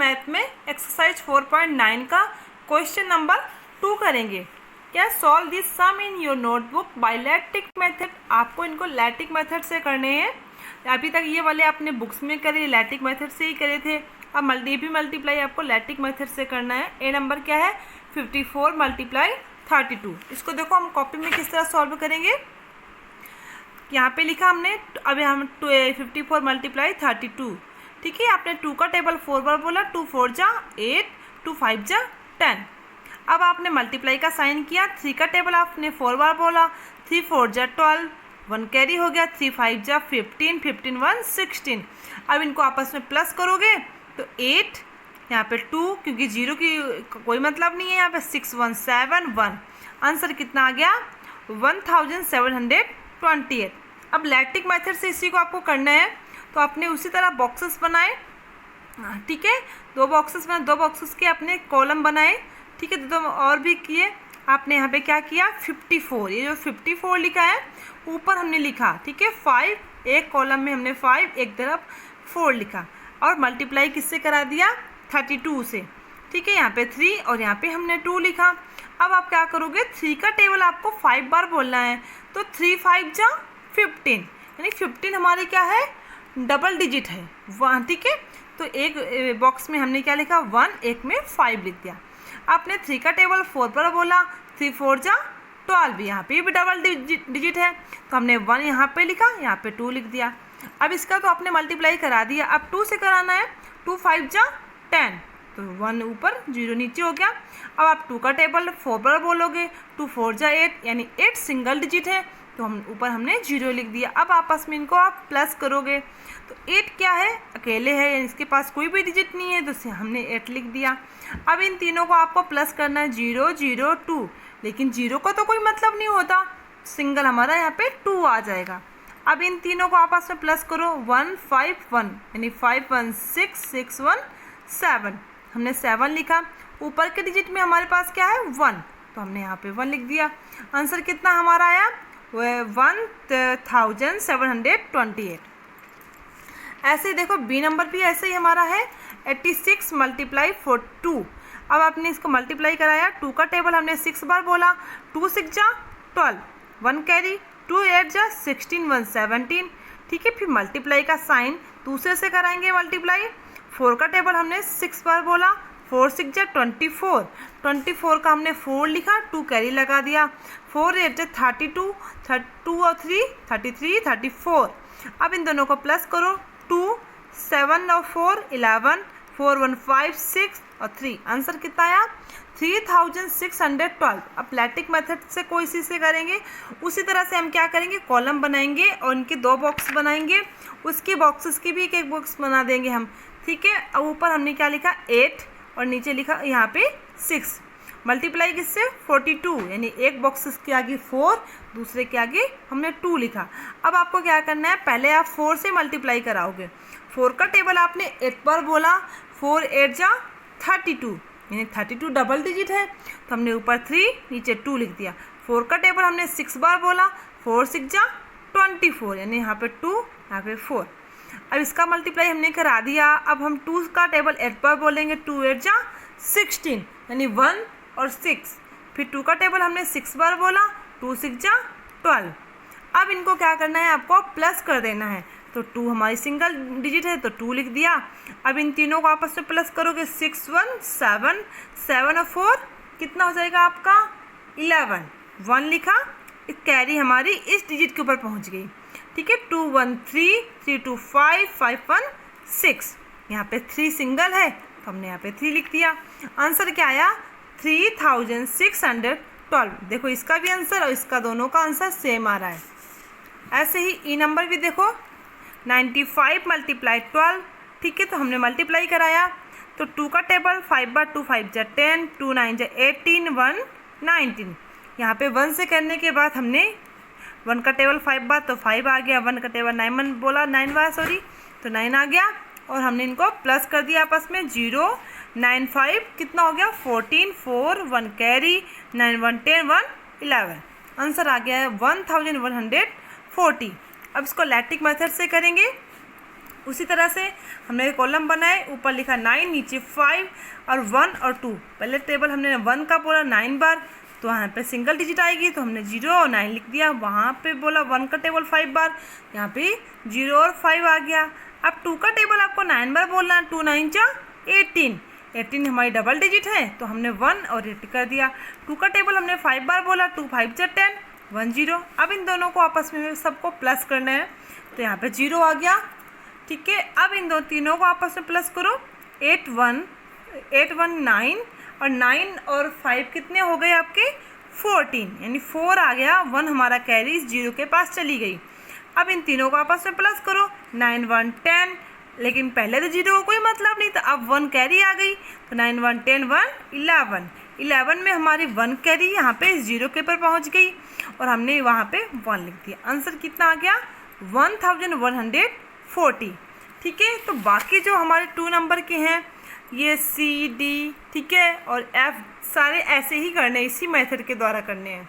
Math में exercise 4.9 का question number 2 करेंगे। क्या solve this sum in your notebook by lattice method. आपको इनको लैटिक मेथड से करने हैं। अभी तक ये वाले आपने बुक्स में करे, लैटिक मेथड से ही करे थे। अब मल्टीप्लाई आपको लैटिक मेथड से करना है। ए नंबर क्या है 54 × 32। इसको देखो हम कॉपी में किस तरह सॉल्व करेंगे। यहाँ पे लिखा हमने, अभी हम 54 × 32, ठीक है। आपने 2 का टेबल 4 बार बोला, 2 4 जा 8, 2 5 जा 10। अब आपने मल्टीप्लाई का साइन किया, 3 का टेबल आपने 4 बार बोला, 3 4 जा 12, 1 कैरी हो गया, 3 5 जा 15, 15 1 16। अब इनको आपस में प्लस करोगे तो 8, यहाँ पे 2, क्योंकि 0 की कोई मतलब नहीं है, यहाँ पे 6 1 7 1। आंसर कितना आ गया 1728। अब लैटिक मेथड से इसी को आपको करना है, तो आपने उसी तरह बॉक्सेस बनाए, ठीक है। 2 बॉक्सेस बनाए, 2 बॉक्सेस के अपने कॉलम बनाए, ठीक है। 2 और भी किए। आपने यहाँ पे क्या किया 54, ये जो 54 लिखा है ऊपर हमने लिखा, ठीक है। 5 एक कॉलम में हमने 5, एक तरफ 4 लिखा, और मल्टीप्लाई किससे करा दिया 32 से, ठीक है। यहाँ पे 3 और यहाँ पे हमने 2 लिखा। अब आप क्या करोगे, 3 का टेबल आपको 5 बार बोलना है, तो 3 5 जा 15, यानी 15 हमारी क्या है डबल डिजिट है 1, ठीक है। तो एक बॉक्स में हमने क्या लिखा 1, एक में 5 लिख दिया। आपने 3 का टेबल 4 पर बोला, 3 4 जा 12, यहाँ पे भी डबल डिजिट है, तो हमने 1 यहाँ पे लिखा, यहाँ पे 2 लिख दिया। अब इसका तो आपने मल्टीप्लाई करा दिया, अब 2 से कराना है, 2 5 जा 10, तो 1 ऊपर 0 नीचे हो गया। अब आप 2 का टेबल 4 पर बोलोगे, 2 4 जा 8, यानी 8 सिंगल डिजिट है, तो हम ऊपर हमने 0 लिख दिया। अब आपस में इनको आप प्लस करोगे तो 8 क्या है अकेले है, यानी इसके पास कोई भी डिजिट नहीं है, तो हमने 8 लिख दिया। अब इन तीनों को आपको प्लस करना है 0 0 2, लेकिन 0 का तो कोई मतलब नहीं होता, सिंगल हमारा यहाँ पे 2 आ जाएगा। अब इन तीनों को आपस में प्लस करो 1 5 1, यानी 5 1 6 6 1 7, हमने 7 लिखा। ऊपर के डिजिट में हमारे पास क्या है 1, तो हमने यहाँ पे 1 लिख दिया। आंसर कितना हमारा आया 1728। ऐसे देखो बी नंबर भी ऐसे ही हमारा है 86 × 42। अब आपने इसको मल्टीप्लाई कराया, 2 का टेबल हमने 6 बार बोला, 2 6 जा 12, 1 कैरी, 2 8 जा 16 1 17, ठीक है। फिर मल्टीप्लाई का साइन दूसरे से कराएंगे मल्टीप्लाई। 4 का टेबल हमने 6 बार बोला, 4 6 जा 24, 24 का हमने 4 लिखा, 2 कैरी लगा दिया, 4 8 जा 32, 2 और 3 33 34। अब इन दोनों को प्लस करो, 2 7 और 4 11, 4 1 5 6 और 3। आंसर कितना आया 3612। अब लैटिक मेथड से कोई इसी से करेंगे, उसी तरह से हम क्या करेंगे कॉलम बनाएंगे और इनके 2 बॉक्स बनाएंगे, उसके बॉक्सेस की भी एक बॉक्स बना देंगे हम, ठीक है। अब ऊपर हमने क्या लिखा 8 और नीचे लिखा यहाँ पे 6। मल्टीप्लाई किससे 42, यानी एक बॉक्सेस के आगे 4, दूसरे के आगे हमने 2 लिखा। अब आपको क्या करना है, पहले आप 4 से मल्टीप्लाई कराओगे। 4 का टेबल आपने 8 बार बोला, 4 8 जा 32, यानी 32 डबल डिजिट है, तो हमने ऊपर 3 नीचे 2 लिख दिया। 4 का टेबल हमने 6 बार बोला, 4 6 जा 24, यानी यहाँ पे 2 यहाँ पे 4। अब इसका मल्टीप्लाई हमने करा दिया। अब हम 2 का टेबल 8 बार बोलेंगे, 2 8 जा 16, यानी 1 और 6। फिर 2 का टेबल हमने 6 बार बोला, 2 6 जा 12। अब इनको क्या करना है, आपको प्लस कर देना है, तो 2 हमारी सिंगल डिजिट है, तो 2 लिख दिया। अब इन तीनों को आपस में प्लस करोगे, 6 1 7, 7 और 4 कितना हो जाएगा आपका 11, 1 लिखा, कैरी हमारी इस डिजिट के ऊपर पहुंच गई, ठीक है। 2 1 3, 3 2 5, 5 1 6, यहाँ पे 3 सिंगल है, तो हमने यहाँ पे 3 लिख दिया। आंसर क्या आया 3612। देखो इसका भी आंसर और इसका दोनों का आंसर सेम आ रहा है। ऐसे ही ई नंबर भी देखो 95 × 12, ठीक है। तो हमने मल्टीप्लाई कराया, तो 2 का टेबल 5 बार 2 5 जा 10, 2 9 जा 18, 1 19। यहाँ पे 1 से करने के बाद हमने 1 का टेबल 5 बार, तो 5 आ गया, 1 का टेबल 9 बोला 9 बार सॉरी, तो 9 आ गया, और हमने इनको प्लस कर दिया आपस में 0 9 5 कितना हो गया 14, 4 1 कैरी, 9 1 10, 1 11। आंसर आ गया है 1140। अब इसको लैटिक मेथड से करेंगे, उसी तरह से हमने कॉलम बनाए, ऊपर लिखा 9, नीचे 5 और 1 और 2। पहले टेबल हमने 1 का बोला 9 बार, तो यहाँ पे सिंगल डिजिट आएगी तो हमने 0 और 9 लिख दिया। वहाँ पे बोला 1 का टेबल 5 बार, यहाँ पे 0 और 5 आ गया। अब 2 का टेबल आपको 9 बार बोलना, 2 9 जा 18, 18 हमारी डबल डिजिट है तो हमने 1 और 8 कर दिया। 2 का टेबल हमने 5 बार बोला, 2 5 जा 10, 1 0। अब इन दोनों को आपस में सबको प्लस करना है, तो यहाँ पे 0 आ गया। ठीक है, अब इन तीनों को आपस में प्लस करो, 8 1 9 और 9 और 5 कितने हो गए आपके 14, यानी 4 आ गया। 1 हमारा कैरी इस 0 के पास चली गई। अब इन तीनों को आपस में प्लस करो, 9 1 10, लेकिन पहले तो 0 का कोई मतलब नहीं था, अब 1 कैरी आ गई तो 9 1 10 1 11, 11 में हमारी 1 कैरी यहाँ पे इस 0 के पर पहुँच गई और हमने वहाँ पे 1 लिख दिया। आंसर कितना आ गया 1140। ठीक है, तो बाकी जो हमारे 2 नंबर के हैं ये C D, ठीक है, और F सारे ऐसे ही करने, इसी मेथड के द्वारा करने हैं।